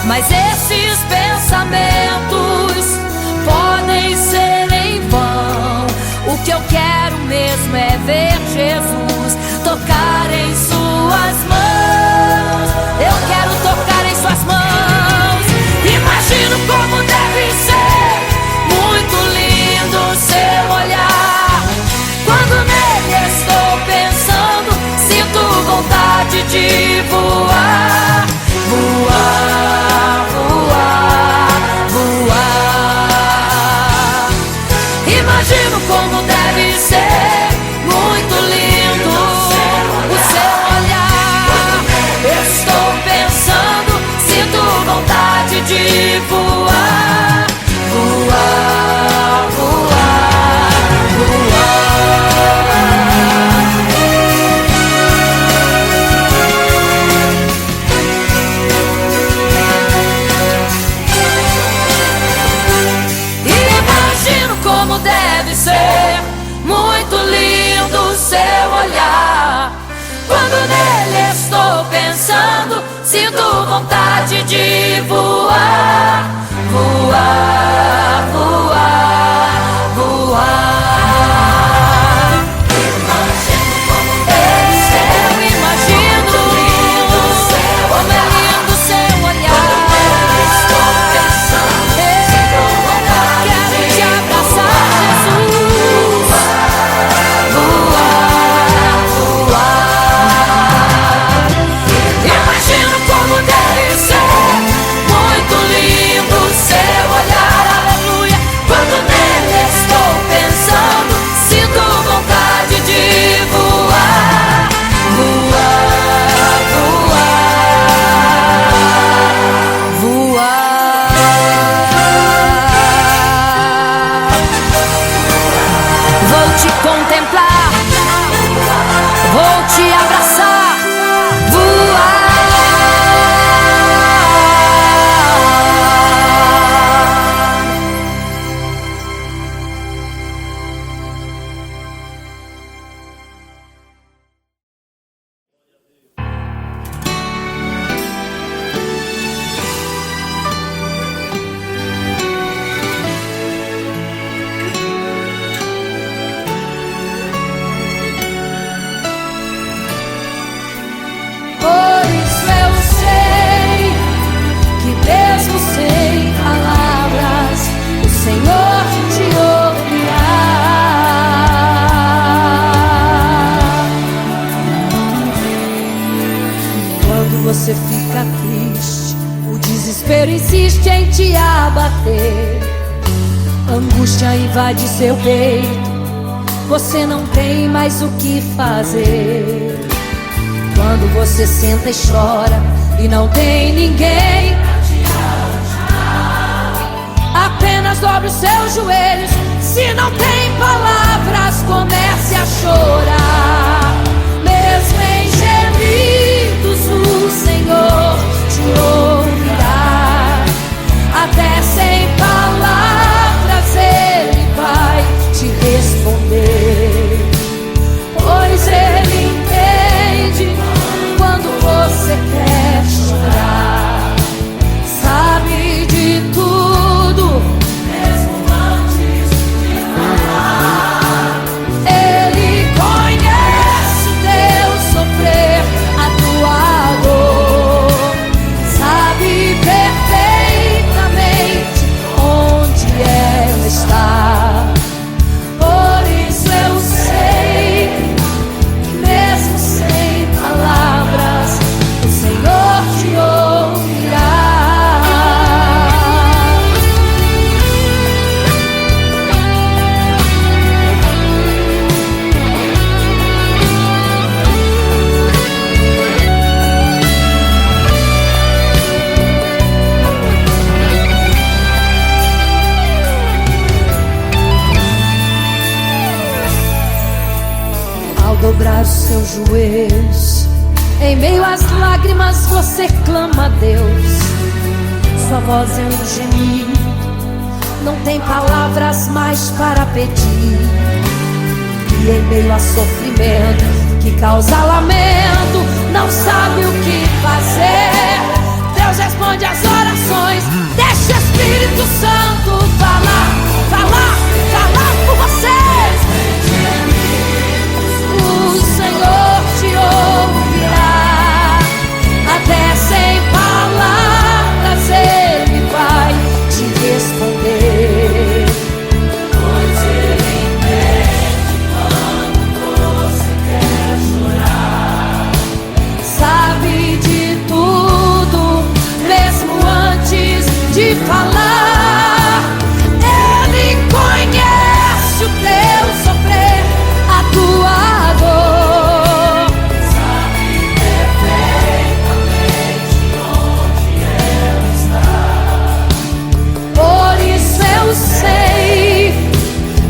Mas esses pensamentos podem ser em vão. O que eu quero mesmo é ver Jesus tocar em suas mãos. Eu quero tocar em suas mãos. Imagino como deve ser muito lindo seu olhar. Quando nele estou pensando, sinto vontade de voar, voar, voar, voar. Imagino como deve ser muito lindo o seu olhar. Estou pensando, sinto vontade de voar, voar, voar, voar. Imagino como deve ser muito lindo o seu olhar. Quando nele estou pensando, sinto vontade de voar, voar, voar, voar. Imagino como deve ser, eu imagino como é lindo o seu olhar. Estou pensando, sinto vontade de te abraçar, Jesus. Voar, voar. Imagino como deve ser muito lindo o seu olhar, aleluia. Quando nele estou pensando, sinto vontade de voar, voar, voar, voar. Vou te contemplar, vou te abraçar, voar. Por isso eu sei que mesmo sem palavras, o Senhor te ouvirá. Quando você fica triste, o desespero insiste em te abater. Angústia invade seu peito, você não tem mais o que fazer. Quando você senta e chora e não tem ninguém, apenas dobre os seus joelhos. Se não tem palavras, comece a chorar. Mesmo em gemidos, o Senhor te ouvirá. A dobrar os seus joelhos. Em meio às lágrimas você clama a Deus. Sua voz é um gemido, não tem palavras mais para pedir. E em meio a sofrimento que causa lamento, não sabe o que fazer. Deus responde às orações. Deixa o Espírito Santo falar, falar, falar por você. O Senhor te ouvirá, até sem palavras Ele vai te responder. Pois Ele entende quando você quer chorar. Sabe de tudo, mesmo antes de falar. Ele conhece o teu sofrer, a tua dor. Sabe perfeitamente onde ela está. Por isso eu sei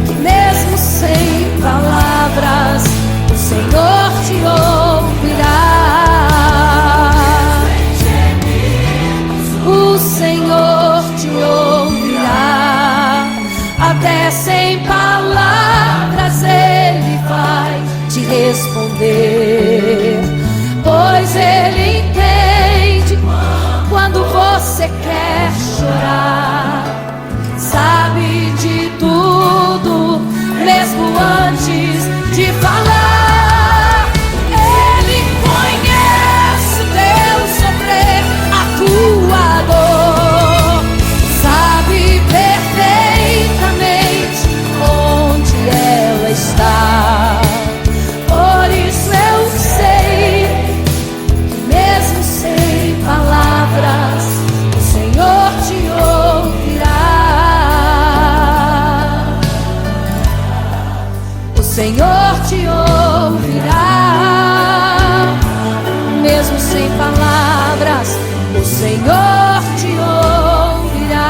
que mesmo sem palavras o Senhor te ouvirá. O Senhor te ouvirá, até sem palavras Ele vai te responder. Pois Ele entende quando você quer chorar. Sabe de tudo, mesmo antes de falar. Ele conhece o teu sofrer, a tua dor. Sabe perfeitamente onde ela está. Por isso eu sei que mesmo sem palavras o Senhor te ouvirá. O Senhor te ouvirá, mesmo sem palavras o Senhor te ouvirá.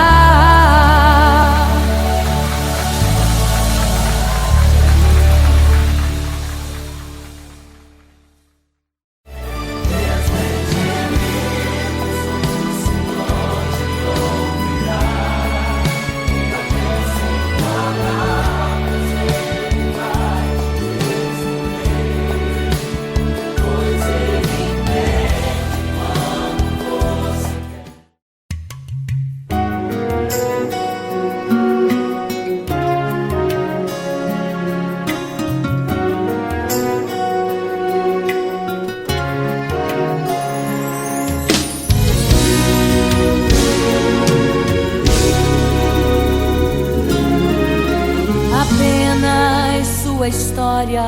Apenas sua história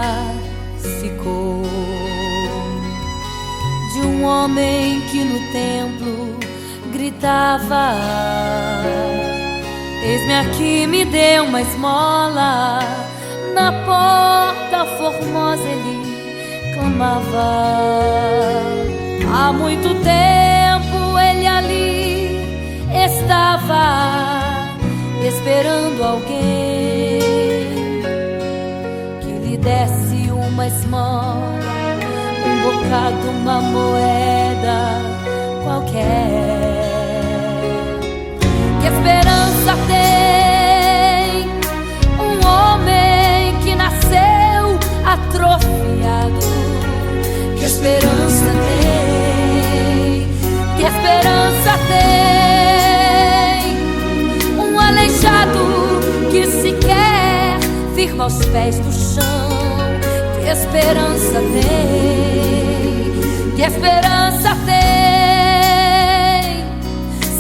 ficou de um homem que no templo gritava: eis-me aqui, me dê uma esmola. Na porta formosa ele clamava. Há muito tempo ele ali estava esperando alguém que lhe desse uma esmola, um bocado, uma moeda qualquer. Que esperança tem um homem que nasceu atrofiado? Que esperança tem? Que esperança tem um aleijado que sequer firma aos pés do chão? Que esperança tem? Que esperança tem?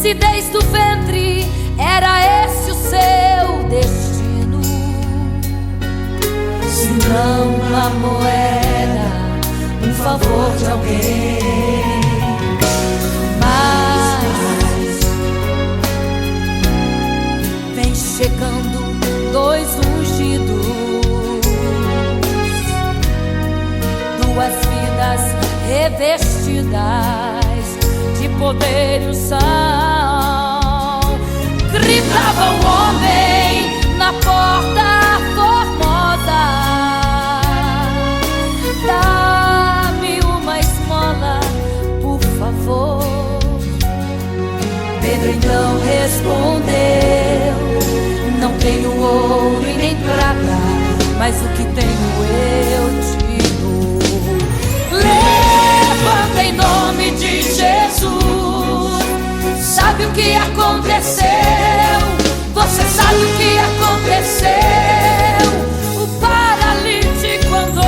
Se desde o ventre era esse o seu destino, se não uma moeda, um favor de alguém. Mas vem chegando dois ungidos, duas vidas revestidas de poder e unção. Gritava o homem na porta formosa da que aconteceu. Você sabe o que aconteceu. O paralítico andou.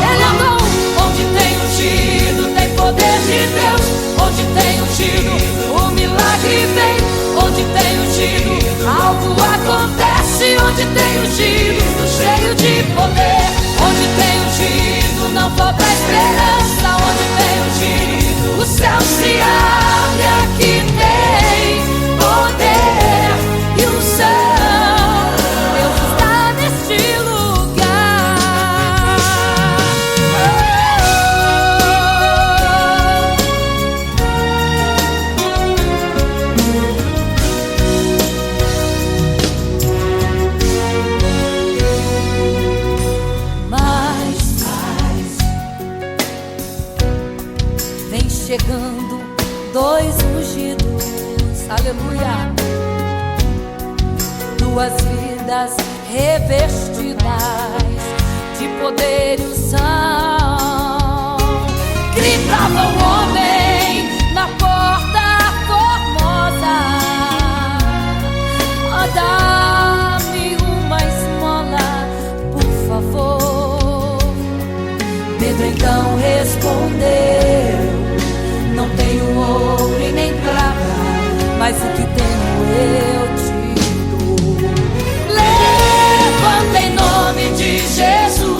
Ele andou. Onde tem ungido, tem poder de Deus. Onde tem ungido, o milagre vem. Onde tem ungido, algo acontece. Onde tem ungido, cheio de poder. Onde tem ungido, não falta esperança. Onde tem ungido, o céu se abre. Aqui tem poder e unção. Deus está neste lugar. Mas vem chegando dois ungidos, aleluia. Duas vidas revestidas de poder e unção. Gritava o homem na porta formosa: oh, dá-me uma esmola, por favor. Pedro então respondeu: não tenho ouro e nem prata, mas o que tenho eu te dou. Levanta em nome de Jesus.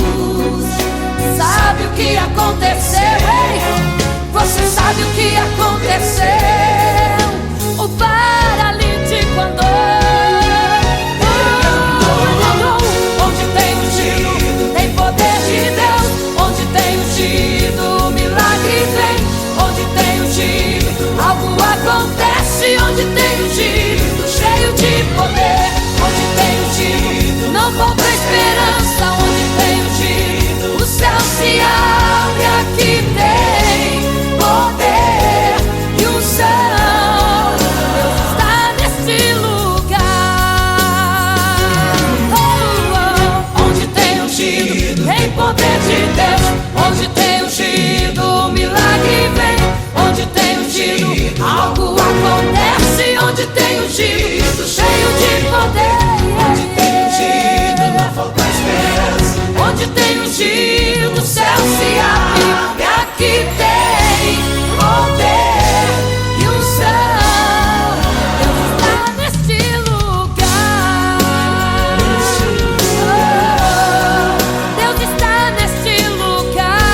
Sabe o que aconteceu? Ei, você sabe o que aconteceu? O paralítico andou. Onde tem ungido, tem poder de Deus. Onde tem ungido, o milagre vem. Onde tem ungido, algo acontece. Onde tem ungido, cheio de poder. Onde tem ungido, não falta esperança. Onde tem ungido, o céu se abre. Aqui tem poder e unção. Deus está neste lugar. Onde tem ungido, tem poder de Deus. Onde tem ungido, o milagre vem. Onde tem ungido, algo acontece. Onde tem ungido, cheio de poder. Onde tem ungido, não falta esperança. Onde tem ungido, o céu se abre. Aqui tem poder e unção. Deus está neste lugar. Deus está neste lugar.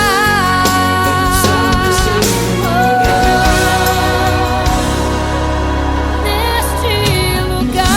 Neste lugar.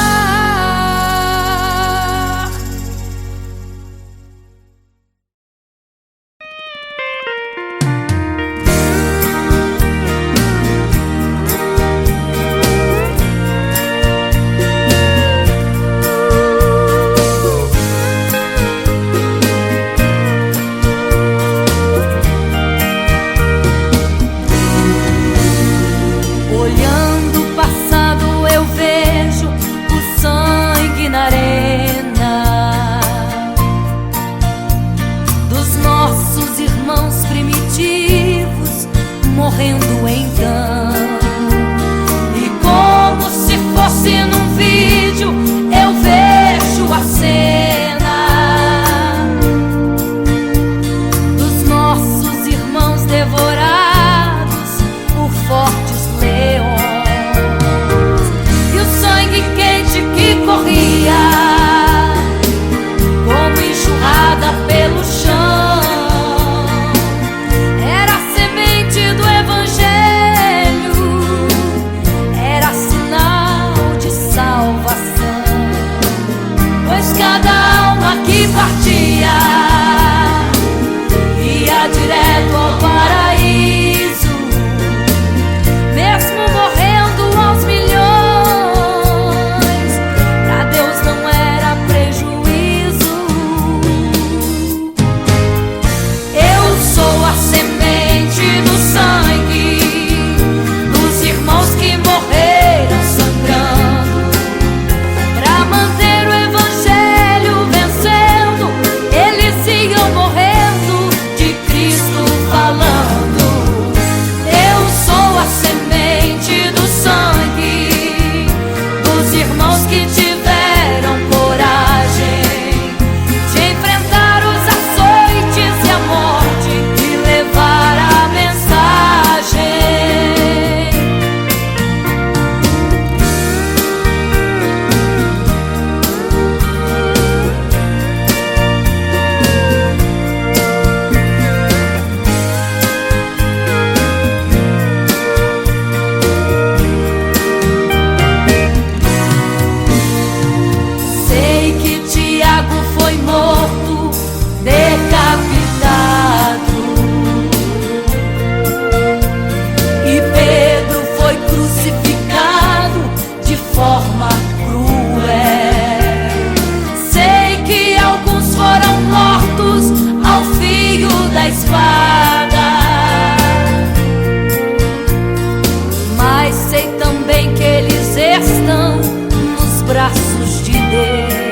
Olhando o passado eu vejo o sangue na arena dos nossos irmãos primitivos morrendo então. E como se fosse num vídeo eu vejo a cena dos nossos irmãos devorados por fortes leões. estão nos braços de Deus.